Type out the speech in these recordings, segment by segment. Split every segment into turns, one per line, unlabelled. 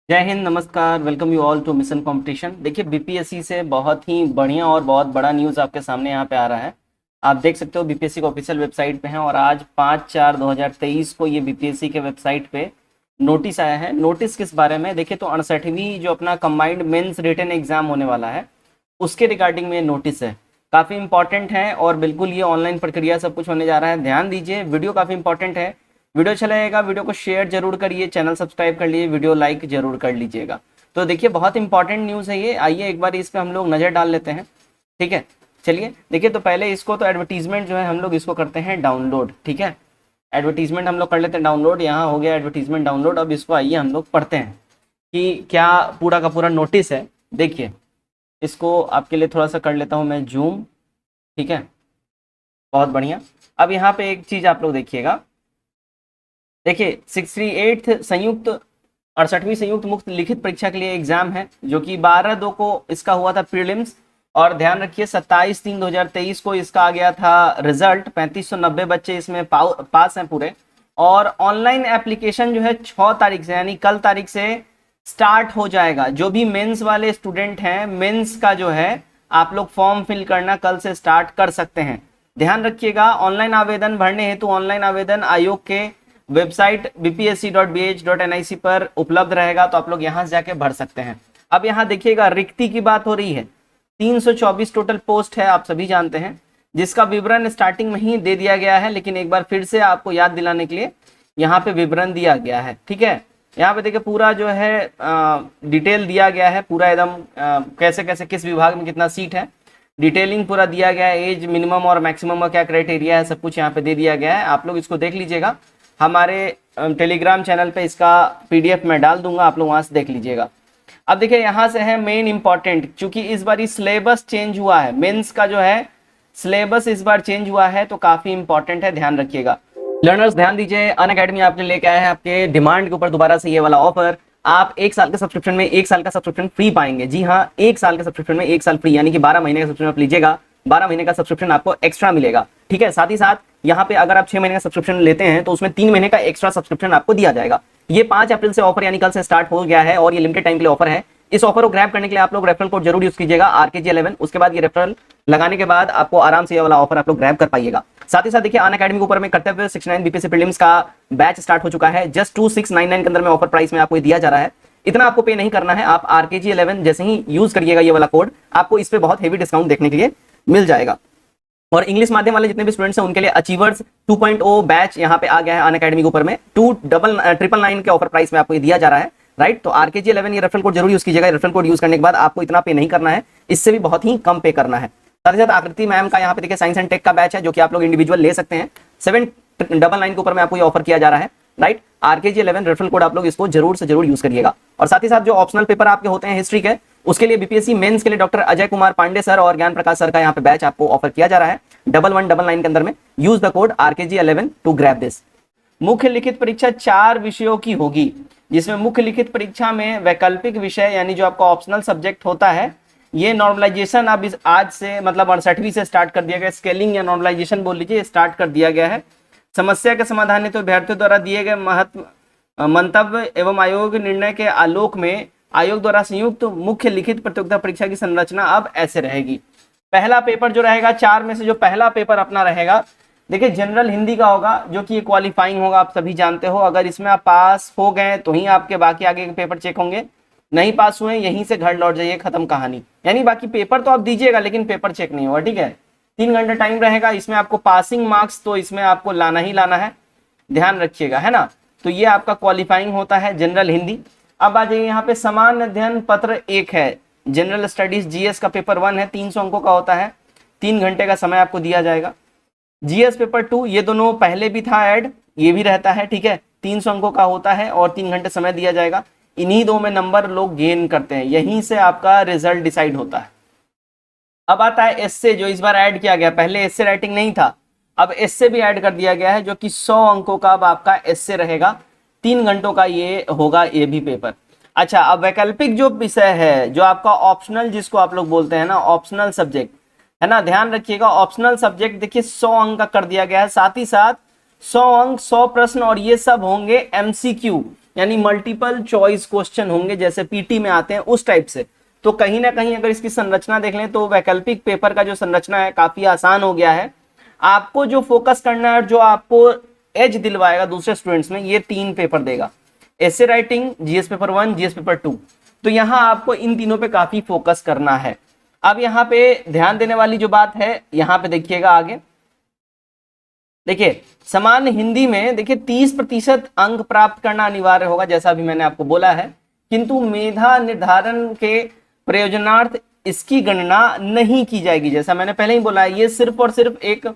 जय हिंद, नमस्कार, welcome you all to mission competition. देखिए, बीपीएससी से बहुत ही बढ़िया और बहुत बड़ा न्यूज़ आपके सामने यहाँ पे आ रहा है। आप देख सकते हो बीपीएससी के ऑफिशियल वेबसाइट पे हैं और आज 5/4/2023 को ये बीपीएससी के वेबसाइट पे नोटिस आया है। नोटिस किस बारे में? देखिए, तो 68वीं जो अपना कंबाइंड मेंस रिटन एग्जाम होने वाला है उसके रिगार्डिंग में नोटिस है। काफ़ी इंपॉर्टेंट है और बिल्कुल ये ऑनलाइन प्रक्रिया सब कुछ होने जा रहा है। ध्यान दीजिए, वीडियो काफ़ी इंपॉर्टेंट है। वीडियो अच्छा लगेगा, वीडियो को शेयर जरूर करिए, चैनल सब्सक्राइब कर लीजिए, वीडियो लाइक जरूर कर लीजिएगा। तो देखिए, बहुत इंपॉर्टेंट न्यूज़ है ये। आइए एक बार इस पे हम लोग नज़र डाल लेते हैं। ठीक है, चलिए देखिए। तो पहले इसको तो एडवर्टीजमेंट जो है हम लोग इसको करते हैं डाउनलोड। ठीक है, एडवर्टीजमेंट हम लोग कर लेते हैं डाउनलोड। यहाँ हो गया एडवर्टीजमेंट डाउनलोड। अब इसको आइए हम लोग पढ़ते हैं कि क्या पूरा का पूरा नोटिस है। देखिए, इसको आपके लिए थोड़ा सा कर लेता हूँ मैं जूम। ठीक है, बहुत बढ़िया। अब यहाँ पे एक चीज़ आप लोग देखिएगा। देखिए, 68 संयुक्त 68वीं संयुक्त मुक्त लिखित परीक्षा के लिए एग्जाम है जो कि 12/2 को इसका हुआ था प्रीलिम्स। और ध्यान रखिए 27/3/2023 को इसका आ गया था रिजल्ट। 3590 बच्चे इसमें पास हैं पूरे। और ऑनलाइन एप्लीकेशन जो है 6 तारीख से यानी कल तारीख से स्टार्ट हो जाएगा। जो भी मेंस वाले स्टूडेंट हैं, मेंस का जो है आप लोग फॉर्म फिल करना कल से स्टार्ट कर सकते हैं। ध्यान रखिएगा, ऑनलाइन आवेदन भरने हेतु ऑनलाइन आवेदन आयोग के वेबसाइट bpsc.bh.nic पर उपलब्ध रहेगा, तो आप लोग यहां से जाके भर सकते हैं। अब यहां देखिएगा, रिक्ति की बात हो रही है। 324 टोटल पोस्ट है, आप सभी जानते हैं, जिसका विवरण स्टार्टिंग में ही दे दिया गया है, लेकिन एक बार फिर से आपको याद दिलाने के लिए यहाँ पे विवरण दिया गया है। ठीक है, यहाँ पे देखिए पूरा जो है डिटेल दिया गया है, पूरा एकदम कैसे कैसे किस विभाग में कितना सीट है, डिटेलिंग पूरा दिया गया है। एज मिनिमम और मैक्सिमम का क्या क्राइटेरिया है, सब कुछ यहाँ पे दे दिया गया है। आप लोग इसको देख लीजिएगा। हमारे टेलीग्राम चैनल पे इसका पीडीएफ मैं डाल दूंगा, आप लोग वहां से देख लीजिएगा। अब देखिए, यहाँ से है मेन इंपॉर्टेंट, क्योंकि इस बार सिलेबस चेंज हुआ है। मेंस का जो है सिलेबस इस बार चेंज हुआ है, तो काफी इंपॉर्टेंट है, ध्यान रखिएगा। लर्नर्स ध्यान दीजिए, अनअकैडमी आपके लेके आया है आपके डिमांड के ऊपर दोबारा से ये वाला ऑफर। आप 1 साल के सब्सक्रिप्शन में 1 साल का सब्सक्रिप्शन फ्री पाएंगे। जी हाँ, 1 साल के सब्सक्रिप्शन में 1 साल फ्री, यानी कि 12 महीने का सब्सक्रिप्शन आप लीजिएगा, 12 महीने का सब्सक्रिप्शन आपको एक्स्ट्रा मिलेगा। ठीक है, साथ ही साथ यहाँ पे अगर आप 6 महीने का सब्सक्रिप्शन लेते हैं तो उसमें 3 महीने का एक्स्ट्रा सब्सक्रिप्शन आपको दिया जाएगा। ये 5 अप्रैल से ऑफर यानी कल से स्टार्ट हो गया है और ये लिमिटेड टाइम के लिए ऑफर है। इस ऑफर को ग्रैब करने के लिए आप लोग रेफरल कोड जरूर यूज कीजिएगा RKG11। उसके बाद ये रेफरल लगाने के बाद आपको आराम से ये वाला ऑफर आप लोग ग्रैब कर पाइएगा। साथ ही साथ देखिए, अनअकैडमी के ऊपर में कर्तव्य 69 बीपीएससी प्रीलिम्स का बैच स्टार्ट हो चुका है। जस्ट 2699 के अंदर में ऑफर प्राइस में आपको दिया जा रहा है। इतना आपको पे नहीं करना है। आप RKG11 जैसे ही यूज करिएगा ये वाला कोड, आपको इस पे बहुत हेवी डिस्काउंट देखने के लिए मिल जाएगा। और इंग्लिश माध्यम वाले जितने भी स्टूडेंट्स हैं उनके लिए अचीवर्स 2.0 बैच यहाँ पे आ गया है अनअकैडमी के ऊपर में। 2999 के ऑफर प्राइस में आपको दिया जा रहा है, राइट। तो RKG11 ये रेफरल कोड जरूर यूज कीजिएगा। रेफरल कोड यूज करने के बाद आपको इतना पे नहीं करना है, इससे भी बहुत ही कम पे करना है। साथ ही साथ आकृति मैम का यहाँ पे देखिए साइंस एंड टेक का बैच है, जो कि आप लोग इंडिविजुअल ले सकते हैं। 799 के ऊपर में आपको ये ऑफर किया जा रहा है, राइट। RKG11 रेफरल कोड आप लोग इसको जरूर से जरूर यूज करिएगा। और साथ ही साथ जो ऑप्शनल पेपर आपके होते हैं हिस्ट्री के, उसके लिए बीपीएससी मेंस के लिए डॉक्टर अजय कुमार पांडे सर और ज्ञान प्रकाश सर का यहाँ पे बैच आपको ऑफर किया जा रहा है 1199 के अंदर में। Use the code RKG11 to grab this. मुख्य लिखित परीक्षा 4 विषयों की होगी, जिसमें मुख्य लिखित परीक्षा में वैकल्पिक विषय यानी जो आपका ऑप्शनल सब्जेक्ट होता है, ये नॉर्मलाइजेशन अब इस आज से मतलब 68वीं से स्टार्ट कर दिया गया। स्केलिंग या नॉर्मलाइजेशन बोल लीजिए, स्टार्ट कर दिया गया है। समस्या के समाधान हेतु अभ्यर्थियों द्वारा दिए गए मंतव्य एवं आयोग निर्णय के आलोक में आयोग द्वारा संयुक्त मुख्य लिखित प्रतियोगिता परीक्षा की संरचना अब ऐसे रहेगी। पहला पेपर जो रहेगा 4 में से जो पहला पेपर अपना रहेगा, देखिए जनरल हिंदी का होगा, जो कि क्वालिफाइंग होगा, आप सभी जानते हो। अगर इसमें आप पास हो गए तो ही आपके बाकी आगे के पेपर चेक होंगे, नहीं पास हुए यहीं से घर लौट जाइए, खत्म कहानी। यानी बाकी पेपर तो आप दीजिएगा लेकिन पेपर चेक नहीं होगा। ठीक है, 3 घंटे टाइम रहेगा। इसमें आपको पासिंग मार्क्स तो इसमें आपको लाना ही लाना है, ध्यान रखिएगा, है ना। तो ये आपका क्वालिफाइंग होता है जनरल हिंदी। अब आ जाइए यहाँ पे सामान्य अध्ययन पत्र 1 है, जनरल स्टडीज जीएस का पेपर 1 है, 300 अंकों का होता है, 3 घंटे का समय आपको दिया जाएगा। जीएस पेपर 2, ये दोनों पहले भी था ऐड, ये भी रहता है, ठीक है, 300 अंकों का होता है और 3 घंटे समय दिया जाएगा। इन्हीं 2 में नंबर लोग गेन करते हैं, यहीं से आपका रिजल्ट डिसाइड होता है। अब आता है एस्से, जो इस बार ऐड किया गया। पहले एस्से राइटिंग नहीं था, अब एस्से भी ऐड कर दिया गया है, जो कि 100 अंकों का अब आपका एस्से रहेगा। 3 घंटों का ये होगा, ये भी पेपर। अच्छा, अब वैकल्पिक जो विषय है, जो आपका ऑप्शनल जिसको आप लोग बोलते हैं ना, ऑप्शनल सब्जेक्ट है ना, ध्यान रखिएगा। ऑप्शनल सब्जेक्ट देखिए 100 अंक का कर दिया गया है। साथ ही साथ 100 अंक 100 प्रश्न और ये सब होंगे MCQ। यानी मल्टीपल चॉइस क्वेश्चन होंगे जैसे पीटी में आते हैं उस टाइप से। तो कहीं ना कहीं अगर इसकी संरचना देख लें तो वैकल्पिक पेपर का जो संरचना है काफी आसान हो गया है। आपको जो फोकस करना है और जो आपको एज दिलवाएगा दूसरे स्टूडेंट्स में, ये 3 पेपर देगा, essay writing, GS paper 1, GS paper 2। तो यहाँ आपको इन तीनों पे काफी फोकस करना है। अब यहाँ पे ध्यान देने वाली जो बात है, यहाँ पे देखिएगा आगे, देखिए सामान्य हिंदी में देखिए 30% अंक प्राप्त करना अनिवार्य होगा, जैसा अभी मैंने आपको बोला है, किंतु मेधा निर्धारण के प्रयोजनार्थ इसकी गणना नहीं की जाएगी। जैसा मैंने पहले ही बोला है, ये सिर्फ और सिर्फ एक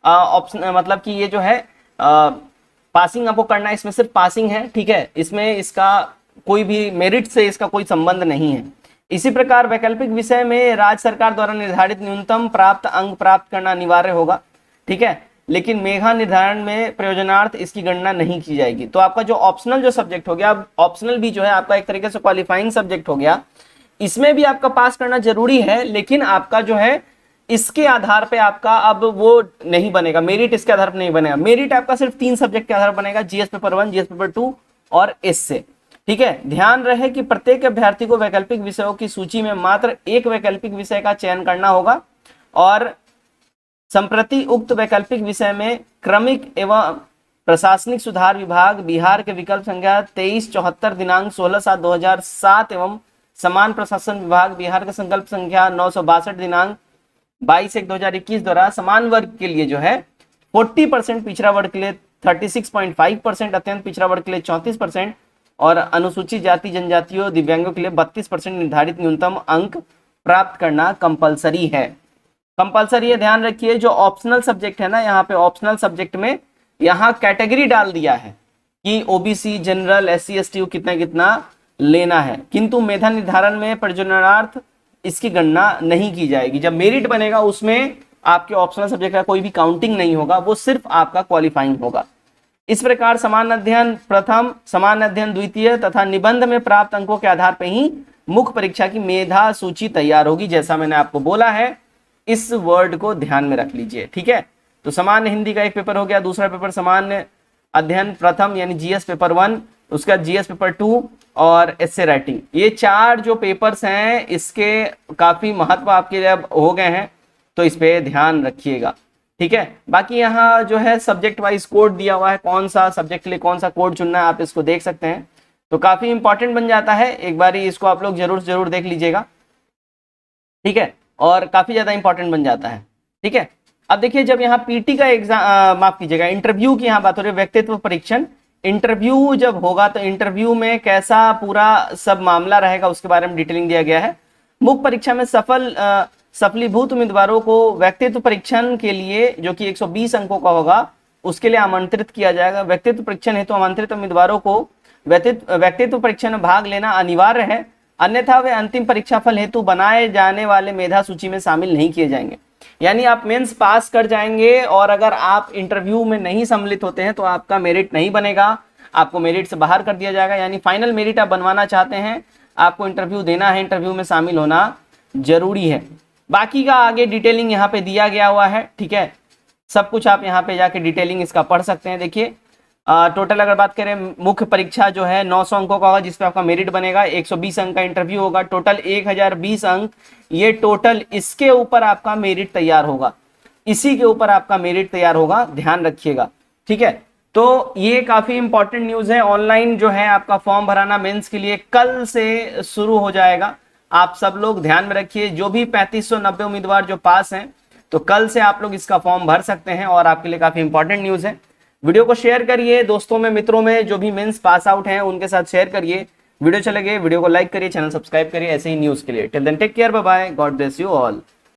ऑप्शन, मतलब कि ये जो है पासिंग आपको करना है, इसमें सिर्फ पासिंग है, ठीक है, इसमें इसका कोई भी मेरिट से इसका कोई संबंध नहीं है। इसी प्रकार वैकल्पिक विषय में राज्य सरकार द्वारा निर्धारित न्यूनतम प्राप्त अंक प्राप्त करना अनिवार्य होगा, ठीक है, लेकिन मेधा निर्धारण में प्रयोजनार्थ इसकी गणना नहीं की जाएगी। तो आपका जो ऑप्शनल जो सब्जेक्ट हो गया, ऑप्शनल भी जो है आपका एक तरीके से क्वालिफाइंग सब्जेक्ट हो गया, इसमें भी आपका पास करना जरूरी है, लेकिन आपका जो है इसके आधार पे आपका अब वो नहीं बनेगा, मेरिट इसके आधार पर नहीं बनेगा। मेरिट आपका सिर्फ 3 सब्जेक्ट के आधार पर बनेगा, जीएस पेपर 1, जीएस पेपर 2 और एससे, ठीक है। ध्यान रहे कि प्रत्येक अभ्यर्थी को वैकल्पिक विषयों की सूची में मात्र एक वैकल्पिक विषय का चयन करना होगा और संप्रति उक्त वैकल्पिक विषय में क्रमिक एवं प्रशासनिक सुधार विभाग बिहार के विकल्प संख्या 2374 दिनांक 16/7/2007 एवं समान प्रशासन विभाग बिहार के संकल्प संख्या 962 दिनांक 22/1/2021 द्वारा समान वर्ग के लिए जो है 40%, पिछड़ा वर्ग के लिए 36.5%, अत्यंत पिछड़ा वर्ग के लिए 34% और अनुसूचित जाति जनजातियों दिव्यांगों के लिए 32% निर्धारित न्यूनतम अंक प्राप्त करना कंपलसरी है। कंपलसरी है, ध्यान रखिए। जो ऑप्शनल सब्जेक्ट है ना, यहाँ पे ऑप्शनल सब्जेक्ट में यहाँ कैटेगरी डाल दिया है कि ओबीसी, जनरल, एससी, एसटी कितना कितना लेना है, किंतु मेधा निर्धारण में प्रयोजनार्थ इसकी गणना नहीं की जाएगी। जब मेरिट बनेगा उसमें आपके ऑप्शनल सब्जेक्ट का कोई भी काउंटिंग नहीं होगा, वो सिर्फ आपका क्वालिफाइंग होगा। इस प्रकार समान अध्ययन प्रथम, समान अध्ययन द्वितीय तथा निबंध में प्राप्त अंकों के आधार पर ही मुख्य परीक्षा की मेधा सूची तैयार होगी, जैसा मैंने आपको बोला है। इस वर्ड को ध्यान में रख लीजिए, ठीक है। तो सामान्य हिंदी का एक पेपर हो गया, दूसरा पेपर सामान्य अध्ययन प्रथम यानी जीएस पेपर 1, उसका जीएस पेपर 2 और एसे राइटिंग। ये 4 जो पेपर्स हैं इसके काफी महत्व आपके लिए अब हो गए हैं, तो इस पे ध्यान रखिएगा, ठीक है। बाकी यहाँ जो है सब्जेक्ट वाइज कोड दिया हुआ है, कौन सा सब्जेक्ट के लिए कौन सा कोड चुनना है, आप इसको देख सकते हैं, तो काफी इंपॉर्टेंट बन जाता है। एक बार इसको आप लोग जरूर देख लीजिएगा, ठीक है, और काफी ज्यादा इंपॉर्टेंट बन जाता है, ठीक है। अब देखिए, जब यहाँ पीटी का एग्जाम, माफ कीजिएगा, इंटरव्यू की यहाँ बात हो रही है, व्यक्तित्व परीक्षण, इंटरव्यू जब होगा तो इंटरव्यू में कैसा पूरा सब मामला रहेगा उसके बारे में डिटेलिंग दिया गया है। मुख्य परीक्षा में सफलीभूत उम्मीदवारों को व्यक्तित्व परीक्षण के लिए, जो कि 120 अंकों का होगा, उसके लिए आमंत्रित किया जाएगा। व्यक्तित्व परीक्षण हेतु आमंत्रित उम्मीदवारों को व्यक्तित्व परीक्षण में भाग लेना अनिवार्य है, अन्यथा वे अंतिम परीक्षा फल हेतु बनाए जाने वाले मेधा सूची में शामिल नहीं किए जाएंगे। यानी आप मेंस पास कर जाएंगे और अगर आप इंटरव्यू में नहीं सम्मिलित होते हैं तो आपका मेरिट नहीं बनेगा, आपको मेरिट से बाहर कर दिया जाएगा। यानी फाइनल मेरिट आप बनवाना चाहते हैं, आपको इंटरव्यू देना है, इंटरव्यू में शामिल होना जरूरी है। बाकी का आगे डिटेलिंग यहाँ पे दिया गया हुआ है, ठीक है, सब कुछ आप यहाँ पे जाके डिटेलिंग इसका पढ़ सकते हैं। देखिए टोटल अगर बात करें, मुख्य परीक्षा जो है 900 अंकों का होगा जिसपे आपका मेरिट बनेगा, 120 अंक का इंटरव्यू होगा, टोटल 1020 अंक, ये टोटल इसके ऊपर आपका मेरिट तैयार होगा, इसी के ऊपर आपका मेरिट तैयार होगा, ध्यान रखिएगा, ठीक है। तो ये काफी इंपॉर्टेंट न्यूज है। ऑनलाइन जो है आपका फॉर्म भराना मेंस के लिए कल से शुरू हो जाएगा, आप सब लोग ध्यान में रखिए। जो भी 3590 उम्मीदवार जो पास हैं, तो कल से आप लोग इसका फॉर्म भर सकते हैं और आपके लिए काफी इंपॉर्टेंट न्यूज है। वीडियो को शेयर करिए दोस्तों में, मित्रों में, जो भी मेंस पास आउट हैं उनके साथ शेयर करिए। वीडियो चले गए, वीडियो को लाइक करिए, चैनल सब्सक्राइब करिए ऐसे ही न्यूज के लिए। Till then take care, bye bye, God bless you all.